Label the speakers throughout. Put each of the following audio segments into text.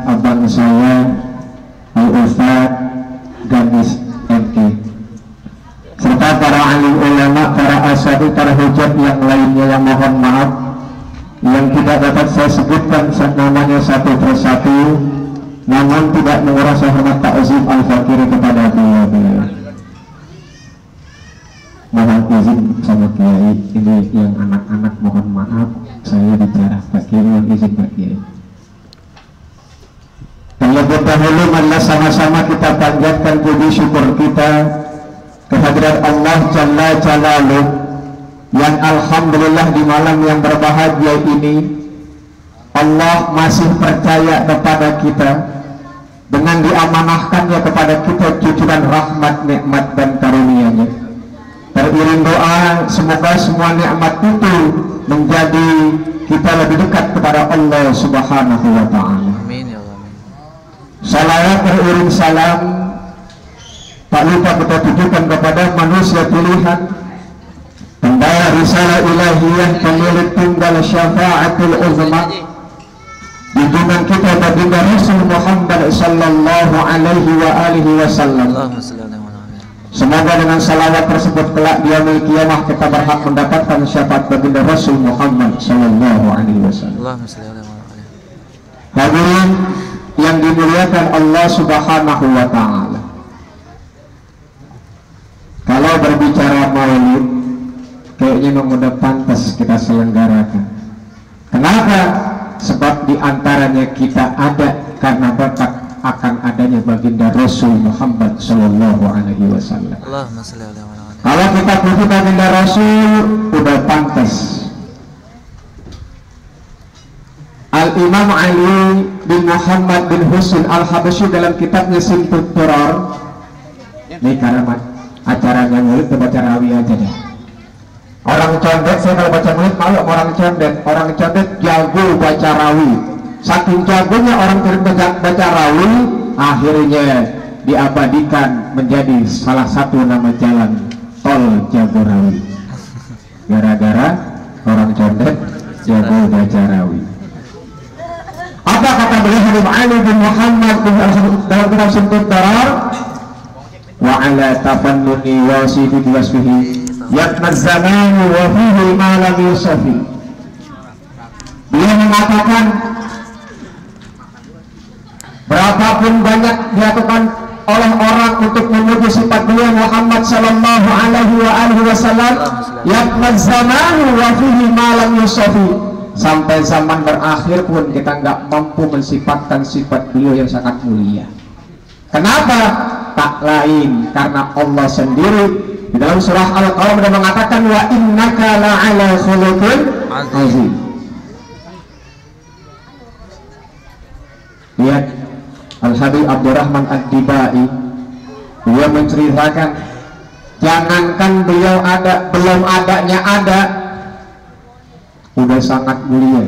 Speaker 1: abang saya Al-Ustaz Ganis MK, serta para alim ulama, para asyari, para hujat yang lainnya yang mohon maaf yang tidak dapat saya sebutkan namanya satu persatu, namun tidak menguras hormat ta'zim al-fakir kepada beliau. Mohon izin sama Kiai, ini yang anak-anak mohon maaf saya bicara. Pak Kiai mohon izin Pak Kiai. Terlebih dahulu marilah sama-sama kita panjatkan puji syukur kita kehadirat Allah Jalla Jalaluh yang alhamdulillah di malam yang berbahagia ini Allah masih percaya kepada kita dengan diamanahkannya kepada kita cucuran rahmat, nikmat dan karunia-Nya. Teriring doa semoga semua nikmat itu menjadi kita lebih dekat kepada Allah Subhanahu wa Ta'ala.
Speaker 2: Amin ya Allah.
Speaker 1: Salawat teriring salam tak lupa kita tujukan kepada manusia pilihan, pembawa risalah ilahiyah, pemilik tunggal syafaatul uzma, junjungan kita baginda Rasul Muhammad sallallahu alaihi wa alihi wasallam. Semoga dengan salawat tersebut kelak di yaumil qiyamah kita berhak mendapatkan syafaat baginda Rasul Muhammad sallallahu alaihi wasallam. Hadirin yang dimuliakan Allah Subhanahu wa Ta'ala, kalau berbicara maulid kayaknya memang udah pantas kita selenggarakan. Kenapa? Sebab diantaranya kita ada karena berkat akan adanya baginda Rasul Muhammad sallallahu alaihi wasallam. Kalau kita puji baginda Rasul udah pantas. Al-Imam Ali bin Muhammad bin Husain Al-Habasyi dalam kitabnya Simtud Durrar, ini karamat acaranya murid baca rawi aja deh. Orang condet, saya kalau baca murid malu orang condet jago baca rawi. Saking jagonya orang baca rawi, akhirnya diabadikan menjadi salah satu nama jalan tol Jagorawi. Gara-gara orang condet jago baca rawi. Apa kata beliau Habib Ali bin Muhammad bin dalam kitab Simtud Durrar? Wa ala tafannuni wasifi biwasfihi yakna zamanu wa fihi ma lam yusafi. Beliau mengatakan berapapun banyak dilakukan oleh orang untuk memuji sifat beliau Muhammad sallallahu alaihi wasallam, yakna zamanu wa fihi ma lam yusafi, sampai zaman berakhir pun kita nggak mampu mensifatkan sifat beliau yang sangat mulia. Kenapa? Tak lain karena Allah sendiri di dalam surah Al-Qalam sudah mengatakan wa innaka la'ala khuluqin azim. Lihat Al-Habib Abdurrahman Ad-Dibai, dia menceritakan jangankan beliau ada, belum adanya ada udah sangat mulia.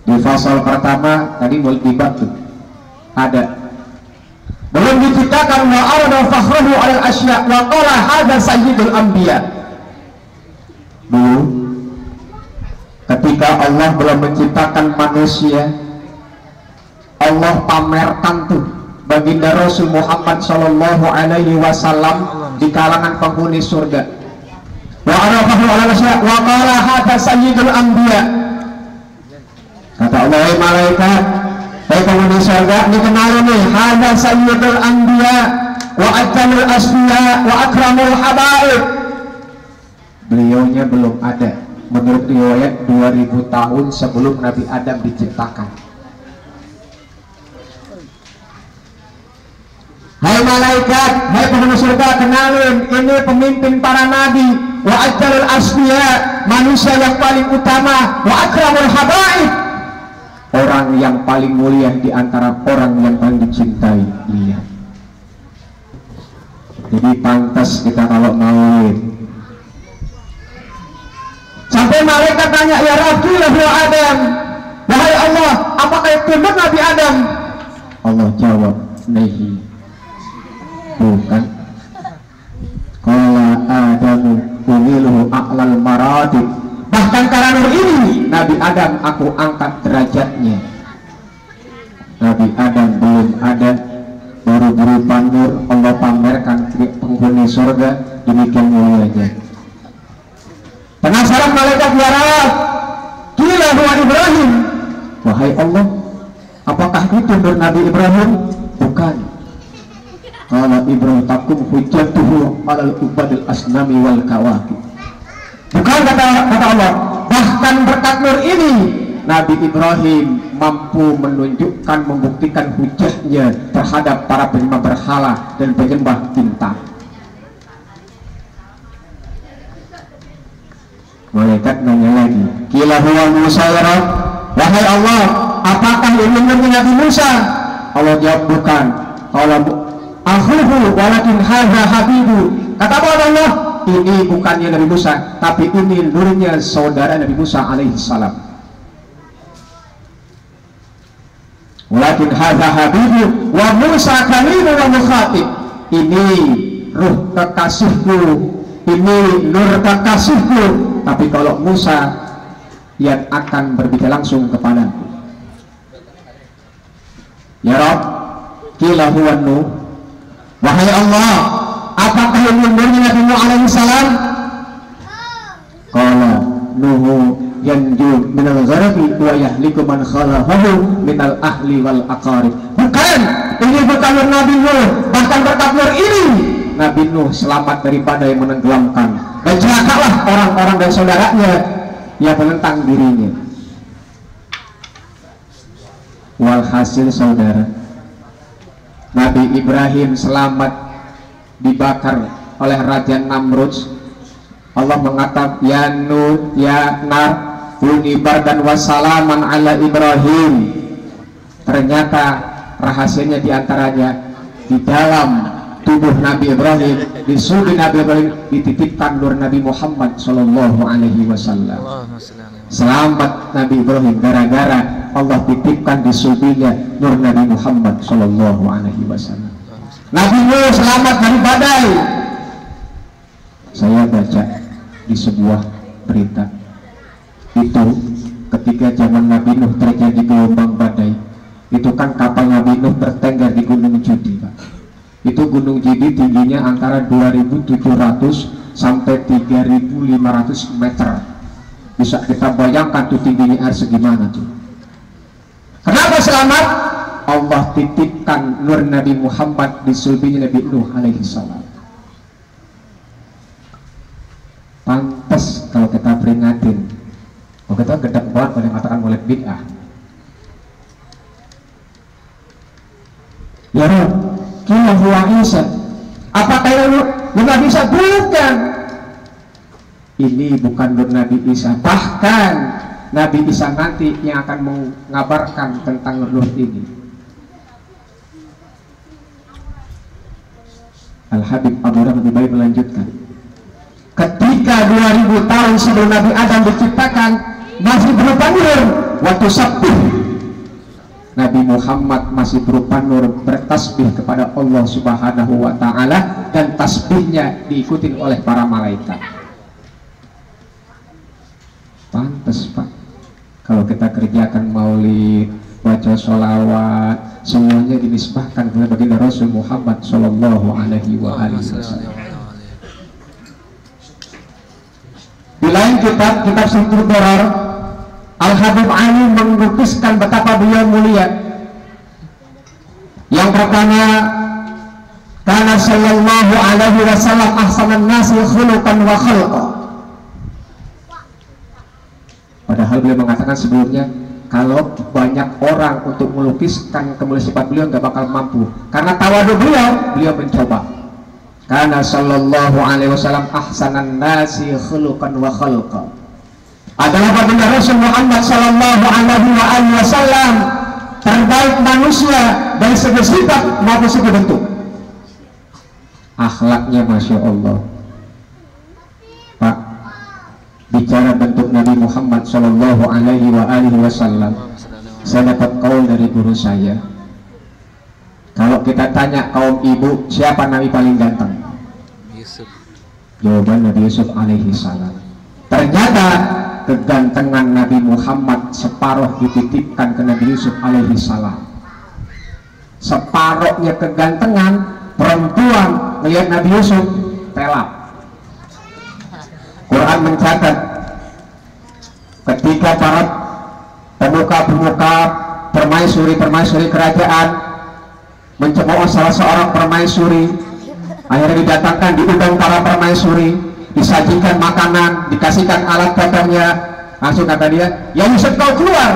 Speaker 1: Di fasal pertama tadi mulai dibatu ada, belum diciptakan wa arada fakhruhu alal asya wa qala hadza sayyidul anbiya. Dulu ketika Allah belum menciptakan manusia, Allah pamerkan tuh baginda Rasul Muhammad sallallahu alaihi wasallam di kalangan penghuni surga. Wa arafahu ala asya wa qala hadza sayyidul anbiya. Kata Allah, wahai malaikat, wahai penghuni surga, dikenali nih hadza sayyidul anbiya wa ajjalul asfiya wa akramul habaib. Beliaunya belum ada menurut riwayat 2000 tahun sebelum Nabi Adam diciptakan. Hai malaikat, hai penghuni surga, kenalin, ini pemimpin para nabi, wa ajjalul asfiya, manusia yang paling utama, wa akramul habaib, orang yang paling mulia di antara orang yang paling dicintai dia. Jadi pantas kita kalau maulid. Sampai malaikat tanya, ya Rabbi lahu Adam, wahai Allah, apakah itu benar Nabi Adam? Allah jawab, nahi, bukan. Qala Adamu uniluhu a'lal maratib, bahkan karena ini Nabi Adam aku angkat derajatnya. Nabi Adam belum ada, buru-buru pandur Allah pamerkan penghuni surga, demikian mulianya. Penasaran malaikat ya Rabb, qila huwa Ibrahim, wahai Allah, apakah itu Nabi Ibrahim? Bukan. Qala Ibrahim takum hujjatuhu alal ubadil asnami wal kawakib. Bukan, kata Allah, bahkan berkat nur ini Nabi Ibrahim mampu menunjukkan, membuktikan hujahnya terhadap para penyembah berhala dan penyembah bintang. Malaikat nanya lagi, qila huwa Musa ya Rabb, wahai Allah, apakah ini Nabi Musa? Allah jawab bukan. Allah akhuhu walakin hadza habibu. Kata Allah, ini bukannya Nabi Musa, tapi ini nurnya saudara Nabi Musa alaihi salam. Walakin hadza habibu wa Musa kalimun wa mukhatib. Ini ruh kekasihku, ini nur kekasihku, tapi kalau Musa yang akan berbicara langsung kepadaku. Ya Rabb, qila huwa Nuh, wahai Allah, apakah ini nurnya Nabi Nuh alaihi salam? Qala Nuh yanju minal gharabi wa yahliku man khalafahu minal ahli wal aqarib. Bukan, ini bukan nur Nabi Nuh, bahkan berkat nur ini Nabi Nuh selamat daripada yang menenggelamkan, dan celakalah orang-orang dan saudaranya yang menentang dirinya. Walhasil saudara, Nabi Ibrahim selamat dibakar oleh Raja Namrud. Allah mengatakan ya Nuh ya nar kuni bardan wassalaman ala Ibrahim. Ternyata rahasianya diantaranya di dalam tubuh Nabi Ibrahim, di sulbi Nabi Ibrahim dititipkan nur Nabi Muhammad sallallahu alaihi wasallam. Selamat Nabi Ibrahim gara-gara Allah titipkan di sulbinya nur Nabi Muhammad sallallahu alaihi wasallam. Nabi Nuh selamat dari badai. Saya baca di sebuah berita itu ketika zaman Nabi Nuh terjadi gelombang badai, itu kan kapal Nabi Nuh bertengger di Gunung Judi, Pak. Itu Gunung Judi tingginya antara 2.700 sampai 3.500 meter. Bisa kita bayangkan tuh tingginya air segimana tuh. Kenapa selamat? Allah titipkan nur Nabi Muhammad di sulbinya Nabi Nuh alaihi salam. Pantas kalau kita peringatin, kalau kita gedek banget pada mengatakan mulai bid'ah. Ya Rabb, qila huwa Isa, apakah nur Nabi Isa? Bukan, ini bukan nur Nabi Isa, bahkan Nabi Isa nanti yang akan mengabarkan tentang nur ini. Al-Habib Abu Rahman Baik melanjutkan, ketika 2000 tahun sebelum Nabi Adam diciptakan masih berupa nur, waktu sabih Nabi Muhammad masih berupa nur, bertasbih kepada Allah Subhanahu wa ta'ala, dan tasbihnya diikuti oleh para malaikat. Pantes Pak, kalau kita kerjakan maulid, baca sholawat, semuanya dinisbahkan kepada baginda Rasul Muhammad sallallahu alaihi wasallam. Di lain kitab Simtul Doror, Al-Habib Ali melukiskan betapa beliau mulia. Yang pertama, karena sallallahu alaihi wasallam ahsanan nasi khuluqan wa khalqa. Padahal beliau mengatakan sebelumnya, kalau banyak orang untuk melukiskan kemuliaan sifat beliau nggak bakal mampu. Karena tawadu beliau mencoba. Karena sallallahu alaihi wasallam ahsanan nasi khuluqan wa khalqa. Adalah baginda Rasul Muhammad sallallahu alaihi wasallam terbaik manusia dari segi sifat maupun segi bentuk. Akhlaknya masya Allah. Pak, bicara bentuk Nabi Muhammad sallallahu alaihi wasallam, saya dapat kaul dari guru saya. Kalau kita tanya kaum ibu, siapa Nabi paling ganteng? Yusuf. Jawaban Nabi Yusuf alaihi salam. Ternyata kegantengan Nabi Muhammad separuh dititipkan ke Nabi Yusuf alaihi salam. separohnya kegantengan, perempuan melihat Nabi Yusuf telap. Quran mencatat ketika para pemuka-pemuka permaisuri kerajaan mencemooh salah seorang permaisuri, akhirnya didatangkan, diundang para permaisuri, disajikan makanan, dikasihkan alat potongnya, langsung kata dia, ya Yusuf kau keluar.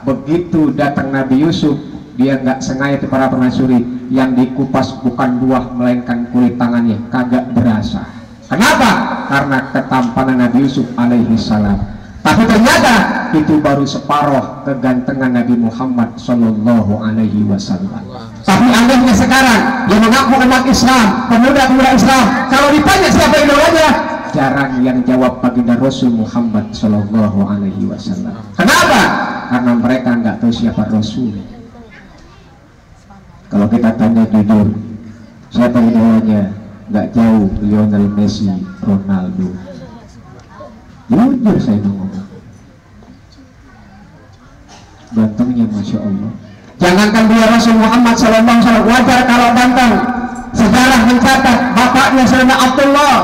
Speaker 1: Begitu datang Nabi Yusuf, dia nggak sengaja itu para permaisuri, yang dikupas bukan buah melainkan kulit tangannya, kagak berasa. Kenapa? Karena ketampanan Nabi Yusuf alaihi salam. Tapi ternyata itu baru separuh kegantengan Nabi Muhammad sallallahu alaihi wasallam. Tapi anehnya sekarang yang mengaku umat Islam, pemuda-pemuda Islam, kalau ditanya siapa idolanya, jarang yang jawab baginda Rasul Muhammad sallallahu alaihi wasallam. Kenapa? Karena mereka nggak tahu siapa Rasul. Kalau kita tanya jujur, siapa idolanya? Nggak jauh Lionel Messi, Ronaldo. Jujur saya ngomong, gantengnya Masya Allah. Jangankan dia Rasul Muhammad SAW, wajar kalau ganteng. Sejarah mencatat bapaknya Sayyidina Abdullah,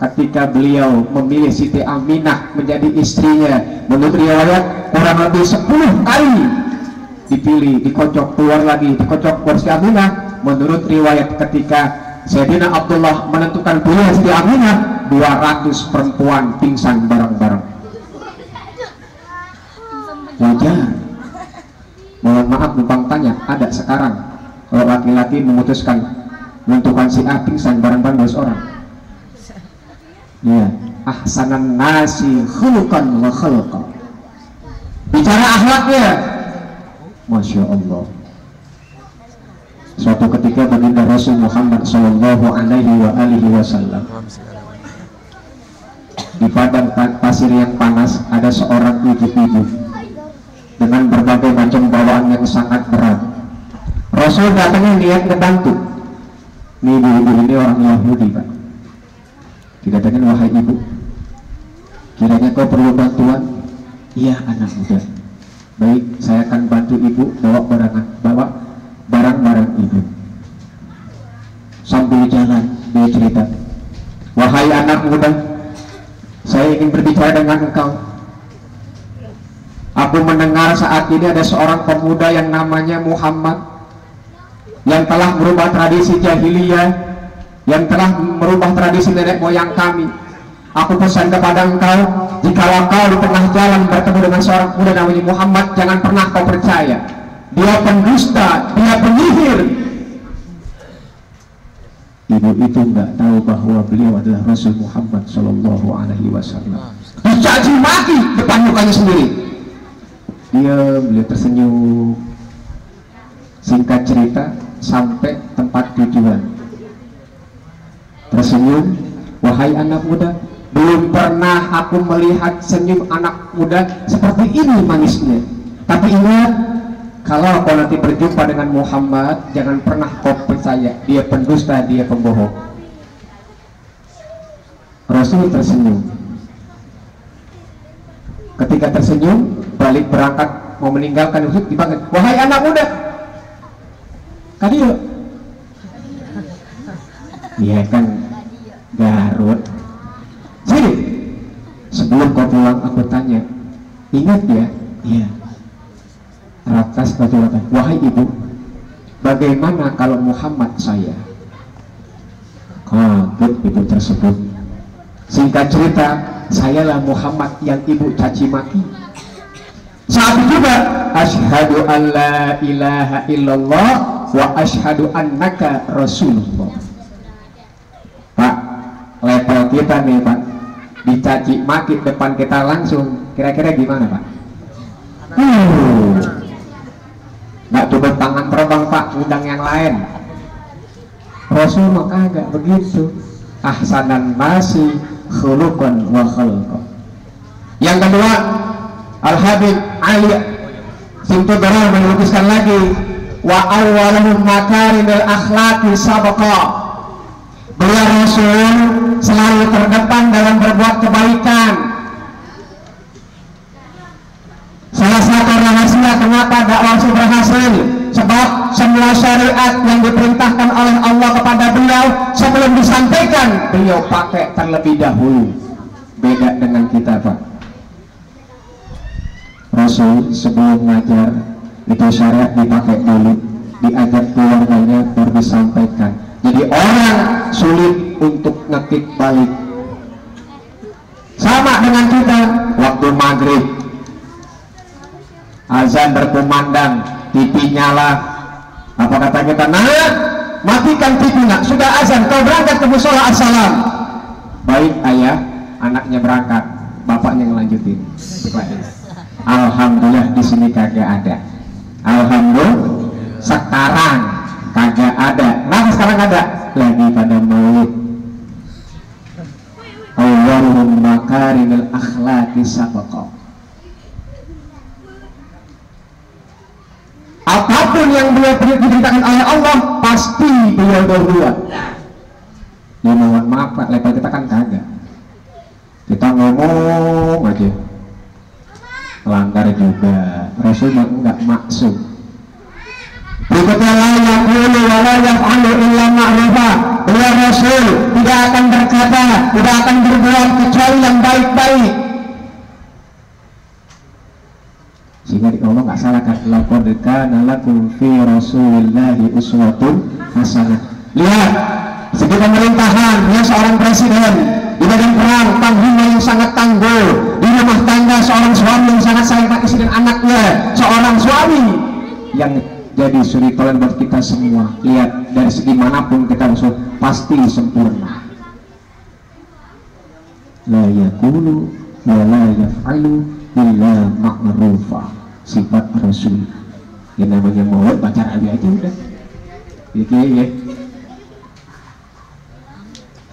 Speaker 1: ketika beliau memilih Siti Aminah menjadi istrinya, menurut riwayat kurang lebih 10 kali dipilih, dikocok keluar lagi, dikocok keluar Siti Aminah. Menurut riwayat ketika Sayyidina Abdullah menentukan pilihan Siti Aminah, 200 perempuan pingsan bareng-bareng. Wajar. Mohon maaf numpang tanya, ada sekarang kalau laki-laki memutuskan menentukan si A pingsan bareng-bareng 2 orang? Iya, ahsanan nasi khuluqan wa khalqa. Bicara akhlaknya, Masya Allah. Suatu ketika baginda Rasul Muhammad sallallahu alaihi wasallam di padang pasir yang panas, ada seorang ibu-ibu dengan berbagai macam bawaan yang sangat berat. Rasul datangnya niat ngebantu. Nih ibu-ibu ini orang Yahudi, Pak. Didatangin, wahai ibu, kiranya kau perlu bantuan? Iya anak muda. Baik, saya akan bantu ibu bawa barang-barang ibu. Sambil jalan dia cerita, wahai anak muda, saya ingin berbicara dengan engkau. Aku mendengar saat ini ada seorang pemuda yang namanya Muhammad, yang telah merubah tradisi jahiliyah, yang telah merubah tradisi nenek moyang kami. Aku pesan kepada engkau, jikalau kau di tengah jalan bertemu dengan seorang pemuda namanya Muhammad, jangan pernah kau percaya. Dia pendusta, dia penyihir. Ibu itu nggak tahu bahwa beliau adalah Rasul Muhammad Sallallahu Alaihi Wasallam. Dicaci maki depan mukanya sendiri. Beliau tersenyum. Singkat cerita, sampai tempat tujuan, tersenyum, wahai anak muda, belum pernah aku melihat senyum anak muda seperti ini manisnya. Tapi ingat, kalau kau nanti berjumpa dengan Muhammad, jangan pernah kau percaya, dia pendusta, dia pembohong. Rasul tersenyum. Ketika tersenyum, balik berangkat mau meninggalkan Yusuf, dipanggil, wahai anak muda, kadio. Iya kan, Garut. Sini, sebelum kau pulang aku tanya, ingat ya? Iya. Rakas kata, wahai ibu, bagaimana kalau Muhammad saya? Kaget ibu tersebut. Singkat cerita, sayalah Muhammad yang ibu caci maki. Saat itu juga, asyhadu an la ilaha illallah wa asyhadu annaka rasulullah. Pak, level kita nih Pak, dicaci maki depan kita langsung, kira-kira gimana Pak? Nggak coba tangan terbang Pak, undang yang lain. Rasul mah kagak begitu. Ahsanan nasi khuluqan wa khalqa. Yang kedua, Al-Habib Ali Simtudara melukiskan lagi, wa awwaluhum makarimil akhlaqi sabaqa. Beliau Rasul selalu terdepan dalam berbuat kebaikan. Salah satu rahasia kenapa dakwah berhasil, sebab semua syariat yang diperintahkan oleh Allah kepada beliau sebelum disampaikan beliau pakai terlebih dahulu. Beda dengan kita Pak. Rasul sebelum ngajar itu syariat dipakai dulu, diajak keluarganya baru disampaikan. Jadi orang sulit untuk ngekik balik. Sama dengan kita waktu maghrib azan berkumandang, TV nyala, apa kata kita? Nah, matikan TV nak, sudah azan, kau berangkat ke musola, assalam. Baik ayah, anaknya berangkat, bapaknya ngelanjutin. Alhamdulillah di sini kagak ada. Alhamdulillah sekarang kagak ada. Nah sekarang ada lagi pada maulid. Allahumma karimil akhlaqi sabaqah. Apapun yang beliau diberitakan oleh Allah pasti beliau berbuat. Ya mohon maaf Pak, level kita kan kagak. Kita ngomong aja langgar juga. Rasul enggak maksud. Berikutnya la yaqulu wa la yaf'alu illa ma'rufa. Beliau Rasul tidak akan berkata, tidak akan berbuat kecuali yang baik-baik. Sehingga Allah nggak salah kan, laqad kana lakum fi rasulillahi uswatun hasanah. Lihat segi pemerintahan, dia seorang presiden, di badan perang panglima yang sangat tangguh, di rumah tangga seorang suami yang sangat sayang pada istri dan anaknya, seorang suami yang jadi suri teladan buat kita semua. Lihat dari segi manapun kita musuh pasti sempurna. La yaqulu wa la yaf'alu illa ma'rufa. Sifat Rasul yang namanya maulid baca Rabi aja udah ya.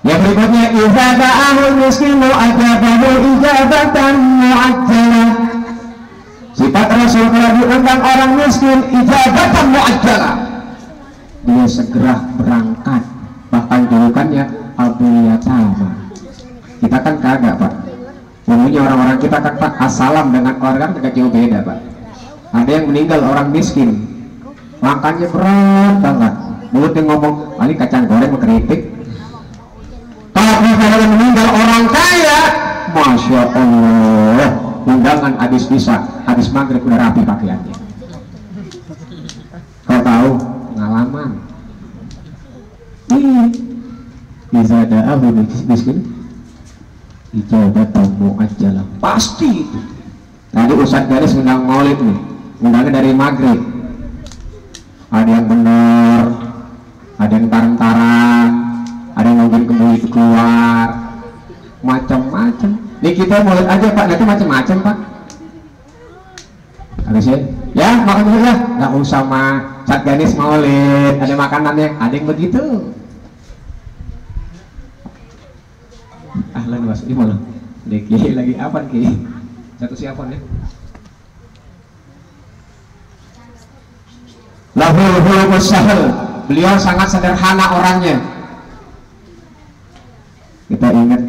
Speaker 1: Yang berikutnya idza da'ahul miskinu ajabahu ijabatan mu'ajjalah. Sifat Rasul kalau diundang orang miskin ijabatan mu'ajjalah, dia segera berangkat, bahkan julukannya Abu Yatama. Kita kan kagak Pak, umumnya orang-orang kita kan Pak assalam dengan orang agak jauh beda Pak. Ada yang meninggal orang miskin, makannya berat banget, mulutnya ngomong paling kacang goreng keripik. Tapi kalau yang meninggal orang kaya, masya Allah, undangan habis bisa, habis maghrib udah rapi pakaiannya. Kau tahu pengalaman? Ini bisa ada abu miskin, ijabatan mu'ajjalah, pasti itu. Tadi Ustadz Garis undang maulid nih, undangnya dari maghrib. Ada yang benar, ada yang taran-taran, ada yang nungguin kembali keluar, macam-macam. Nih kita maulid aja Pak, nanti macam-macam Pak. Harusnya, ya makan dulu ya, nggak usah mah. Ustadz Garis maulid, ada makanannya, ada yang begitu. Ahlan was, ini malah. Lagi apa Ki? Satu siapa nih? Lahul hulus sahal. Beliau sangat sederhana orangnya. Kita ingat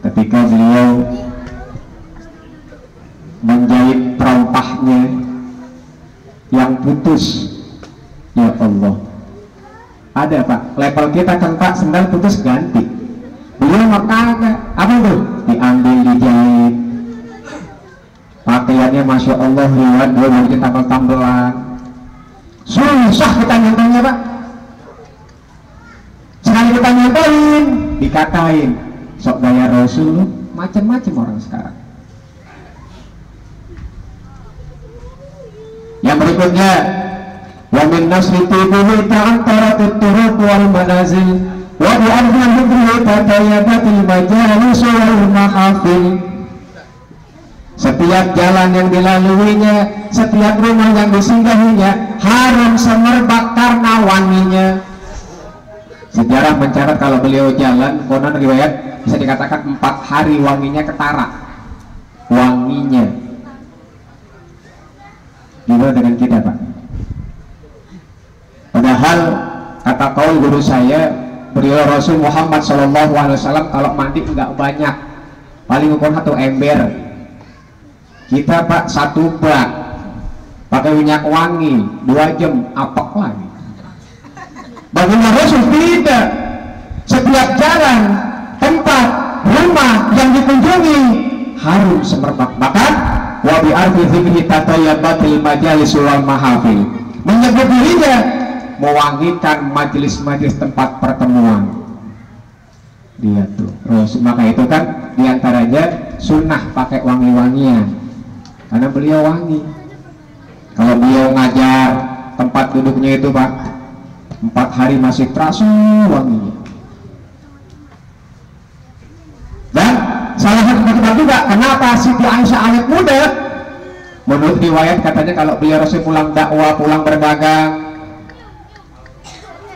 Speaker 1: ketika beliau menjahit perompahnya yang putus, ya Allah, ada Pak, level kita kan Pak, sendal putus ganti. Beliau makanya apa tuh? Diambil, dijahit, pakaiannya masya Allah riwayat dua mungkin tambal-tambelan, susah kita nyantanya Pak. Sekali kita nyantain dikatain sok gaya Rasul, macam-macam orang sekarang. Yang berikutnya, wa min nasri tubuhi ta'antara tuturuk wal manazil wa bi'arfil hudri tatayabatil majalis wal mahafil. Setiap jalan yang dilaluinya, setiap rumah yang disinggahinya harum semerbak karena wanginya. Sejarah mencatat kalau beliau jalan, konon riwayat bisa dikatakan 4 hari wanginya ketara. Wanginya. Gimana dengan kita Pak? Padahal kata kaul guru saya, beliau Rasul Muhammad SAW kalau mandi enggak banyak, paling ukur 1 ember. Kita Pak 1 bak, pakai minyak wangi 2 jam apek lagi. Baginda Rasul tidak, setiap jalan, tempat, rumah yang dikunjungi harum semerbak. Bahkan wa bi arfi dzikri tatayyabatil majalis wal mahafil, menyebut dirinya mewangikan majelis-majelis tempat pertemuan. Dia tuh Rasul, maka itu kan diantaranya sunnah pakai wangi-wangian karena beliau wangi. Kalau beliau ngajar tempat duduknya itu Pak 4 hari masih terasa wanginya. Dan salah satu sebab juga kenapa Siti Aisyah awet muda, menurut riwayat katanya kalau beliau Rasul pulang dakwah, pulang berdagang,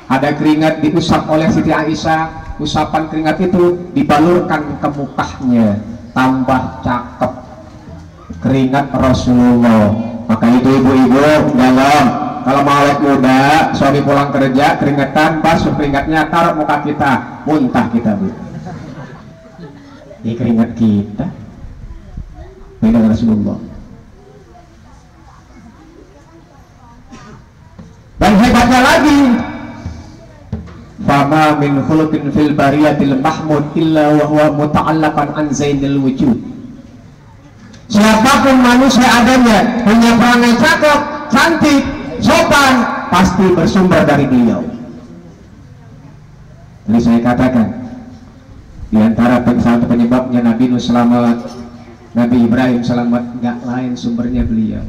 Speaker 1: ada keringat diusap oleh Siti Aisyah. Usapan keringat itu dibalurkan ke mukanya, tambah cakep keringat Rasulullah. Maka itu ibu-ibu dalam kalau mau awet muda, suami pulang kerja keringetan, basuh keringatnya, taruh muka kita, muntah kita Bu. Ini keringat kita beda Rasulullah. Dan hebatnya lagi, fama min khuluqin fil bariyatil mahmud illa wa huwa muta'allaqan an zainil wujud. Siapapun manusia adanya punya perangai cakep, cantik, sopan, pasti bersumber dari beliau. Jadi saya katakan di antara satu penyebabnya Nabi Nuh selamat, Nabi Ibrahim selamat, gak lain sumbernya beliau.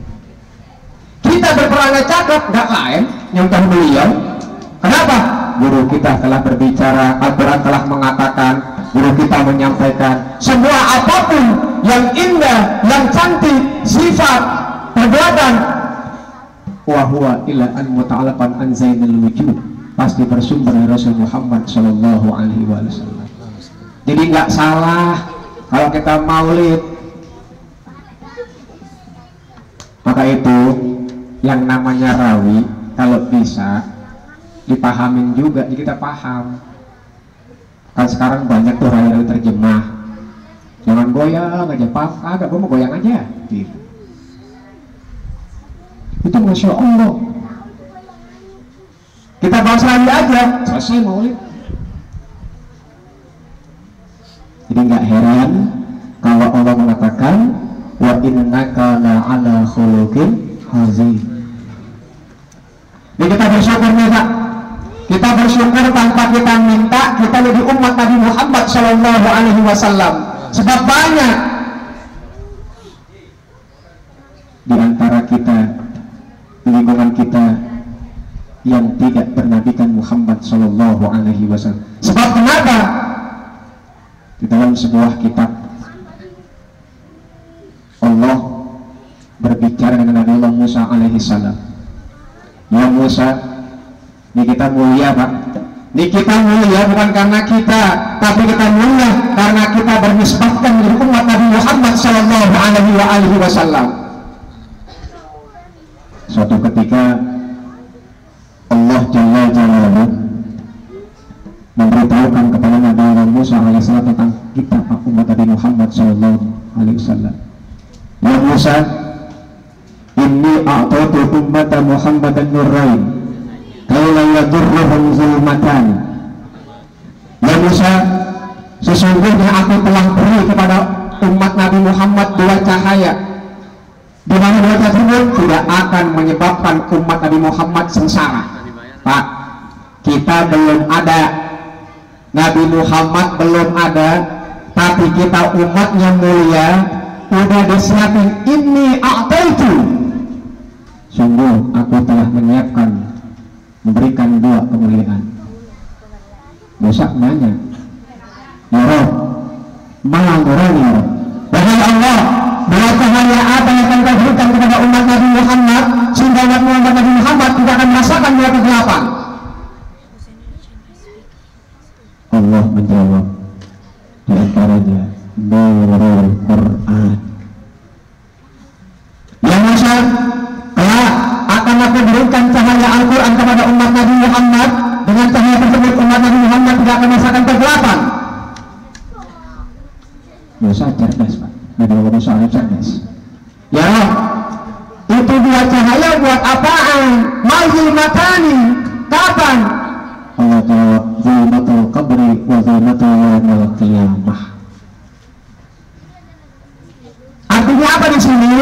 Speaker 1: Kita berperangai cakep, gak lain nyontoh beliau. Kenapa? Guru kita telah berbicara, Al-Quran telah mengatakan, guru kita menyampaikan, semua apapun yang indah, yang cantik, sifat, perbuatan, wa huwa ila an muta'alaqan an zainil wujud, pasti bersumber dari Rasul Muhammad sallallahu alaihi wasallam. Jadi nggak salah kalau kita maulid. Maka itu yang namanya rawi kalau bisa dipahamin juga, jadi kita paham. Kan sekarang banyak tuh rawi-rawi terjemah, jangan goyang aja, paham agak, gue mau goyang aja gitu. Itu Masya Allah, kita bahas rawi aja selesai maulid. Jadi nggak heran kalau Allah mengatakan wa innaka la'ala khuluqin azim. Jadi kita bersyukur nih Pak, kita bersyukur tanpa kita minta, kita jadi umat Nabi Muhammad Sallallahu Alaihi Wasallam. Sebab banyak di antara kita, di lingkungan kita yang tidak bernabikan Muhammad Sallallahu Alaihi Wasallam. Sebab kenapa? Di dalam sebuah kitab Allah berbicara dengan Nabi Allah Musa alaihi salam. Ya Musa, ini kita mulia Pak. Ini kita mulia bukan karena kita, tapi kita mulia karena kita bernisbahkan menjadi umat Nabi Muhammad Sallallahu Alaihi Wasallam. Suatu ketika Allah Jalla Jalaluhu memberitahukan kepada Nabi Musa alaihissalam tentang kita umat Nabi Muhammad sallallahu alaihi wasallam. Ya Musa, inni a'taitu ummata Muhammadan nurrain kaila yadurruhum zulmatan. Ya Musa, sesungguhnya aku telah beri kepada umat Nabi Muhammad 2 cahaya, di mana 2 cahaya tersebut tidak akan menyebabkan umat Nabi Muhammad sengsara. Pak, kita belum ada, Nabi Muhammad belum ada, tapi kita umatnya mulia, udah disiapin. Inni a'taitu, sungguh aku telah menyiapkan, memberikan 2 kemuliaan. Musa nanya, ya Rob, malah nurani ya Rob, wahai Allah, 2 cahaya apa yang akan kau berikan kepada umat Nabi Muhammad sehingga umat Nabi Muhammad tidak akan merasakan 2 kegelapan? Allah menjawab, di antaranya Nurul Quran. Ya Musa, kelak akan aku berikan cahaya Al-Quran kepada umat Nabi Muhammad. Dengan cahaya tersebut umat Nabi Muhammad tidak akan merasakan kegelapan. Musa cerdas Pak, Nabi Musa cerdas. Ya, itu 2 cahaya matani. Kapan? Allah jawab, zulmatul qabri wa zulmatul yaumil qiyamah. Artinya apa di sini?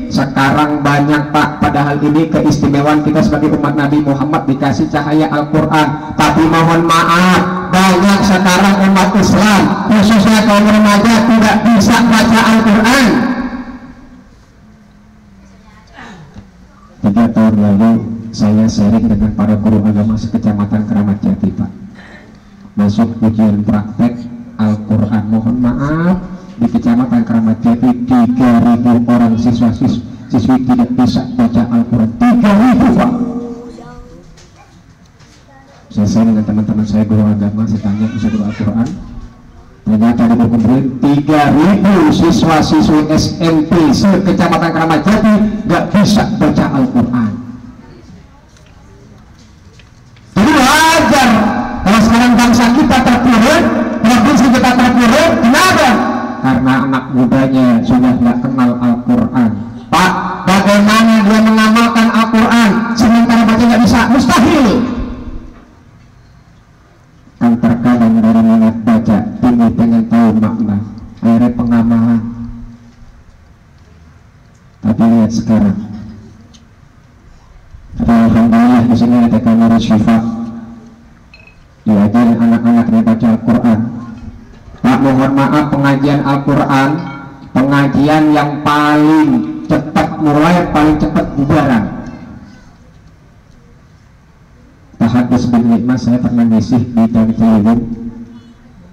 Speaker 1: Sekarang banyak Pak, padahal ini keistimewaan kita sebagai umat Nabi Muhammad dikasih cahaya Al-Quran. Tapi mohon maaf, banyak sekarang umat Islam, khususnya kaum remaja, tidak bisa baca Al-Quran. 3 tahun lalu saya sharing dengan para guru agama sekecamatan Keramat Jati Pak. Masuk ujian praktek Al-Quran, mohon maaf, di kecamatan Keramat Jati 3.000 orang siswi tidak bisa baca Al-Quran. 3.000 Pak. Saya dengan teman-teman saya guru agama, saya tanya bisa guru Al-Quran, ternyata di Bogor 3.000 siswa-siswi SMP sekecamatan Keramat Jati nggak bisa baca Al-Quran. Jadi wajar kalau sekarang bangsa kita terpuruk, provinsi kita terpuruk. Kenapa? Karena anak mudanya sudah nggak kenal Al-Quran. Pak, bagaimana dia mengamalkan Al-Quran sementara baca nggak bisa? Mustahil. Kan terkadang dari minat baca tinggi pengen tahu makna, akhirnya pengamalan. Tapi lihat sekarang, alhamdulillah di sini ada kamera Syifa, diajarin anak-anaknya baca Al-Quran. Pak, mohon maaf, pengajian Al-Quran pengajian yang paling cepat mulai, paling cepat bubaran. Tahadus bin Nikmah saya pernah ngisi di Tanjung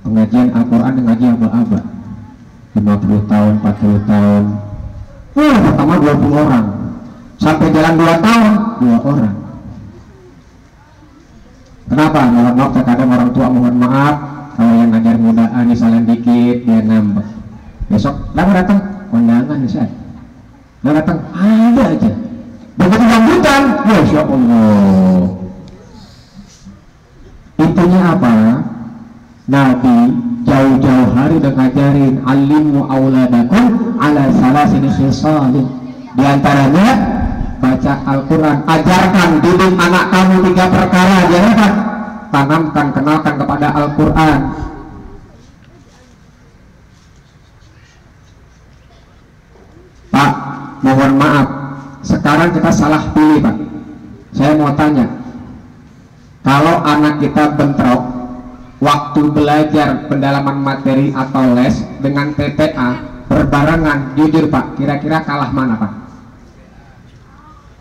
Speaker 1: pengajian Al-Quran dengan ngaji aba-aba 50 tahun, 40 tahun. Pertama 20 orang, sampai jalan 2 tahun 2 orang. Kenapa? Mohon maaf, terkadang orang tua mohon maaf, kalau yang ngajar mudaan misalnya dikit dia nambah. Besok datang kondangan Ustaz, datang ada aja. Begitu sambutan, Masya Allah. Intinya apa? Nabi jauh-jauh hari udah ngajarin alimu auladakum ala salasin khisalin. Di antaranya baca Al-Quran. Ajarkan, didik anak kamu 3 perkara. Jangan tanamkan, kenalkan kepada Al-Quran. Pak, mohon maaf, sekarang kita salah pilih Pak. Saya mau tanya, kalau anak kita bentrok waktu belajar pendalaman materi atau les dengan TPA berbarengan, jujur Pak, kira-kira kalah mana Pak?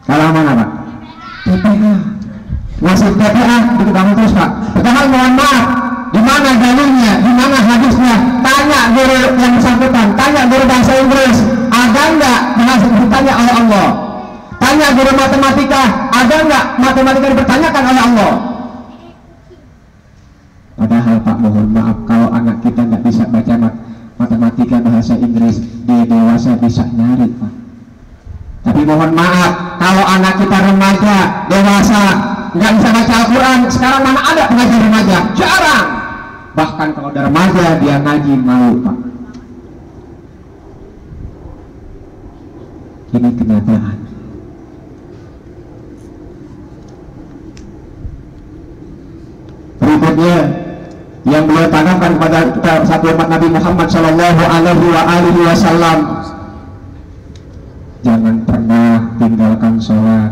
Speaker 1: Kalah mana Pak? TPA. Ngasih TPA dikembangkan terus Pak. Padahal mohon maaf, di mana dalilnya, di mana hadisnya? Tanya guru yang bersangkutan, tanya guru bahasa Inggris, ada nggak bahasa ditanya oleh Allah? Tanya guru matematika, ada nggak matematika dipertanyakan oleh Allah? Padahal Pak, mohon maaf, kalau anak kita nggak bisa baca matematika bahasa Inggris, dia dewasa bisa nyari Pak. Tapi mohon maaf, kalau anak kita remaja, dewasa, nggak bisa baca Al-Quran, sekarang mana ada pengajar remaja? Jarang. Bahkan kalau ada remaja dia ngaji malu Pak. Ini kenyataan. Berikutnya yang beliau tanamkan kepada kita satu umat Nabi Muhammad Shallallahu Alaihi Wasallam, jangan pernah tinggalkan sholat.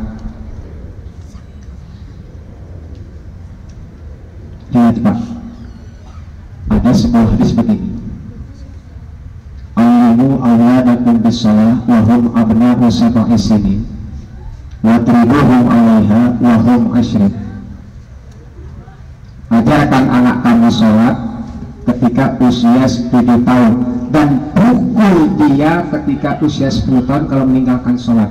Speaker 1: Lihat Pak, ada sebuah hadis begini, alimu awladakum bis-shalah wa hum abna'u sab'i sinin wa tribuhum 'alaiha wa hum asyrik. Ajarkan anak kamu sholat ketika usia 7 tahun dan pukul dia ketika usia 10 tahun kalau meninggalkan sholat.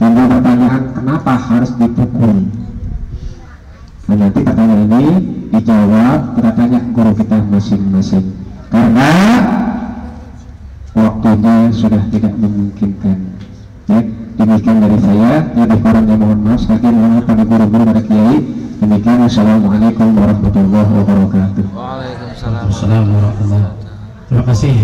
Speaker 1: Dan dia pertanyaan, kenapa harus dipukul? Nah, nanti pertanyaan ini dijawab, kita tanya guru kita masing-masing, karena waktunya sudah tidak memungkinkan. Ya, demikian dari saya. Lebih kurangnya mohon maaf. Sekali mohon pada guru-guru, pada kiai. Demikian, assalamualaikum warahmatullahi wabarakatuh.
Speaker 2: Waalaikumsalam warahmatullahi wabarakatuh. Terima kasih.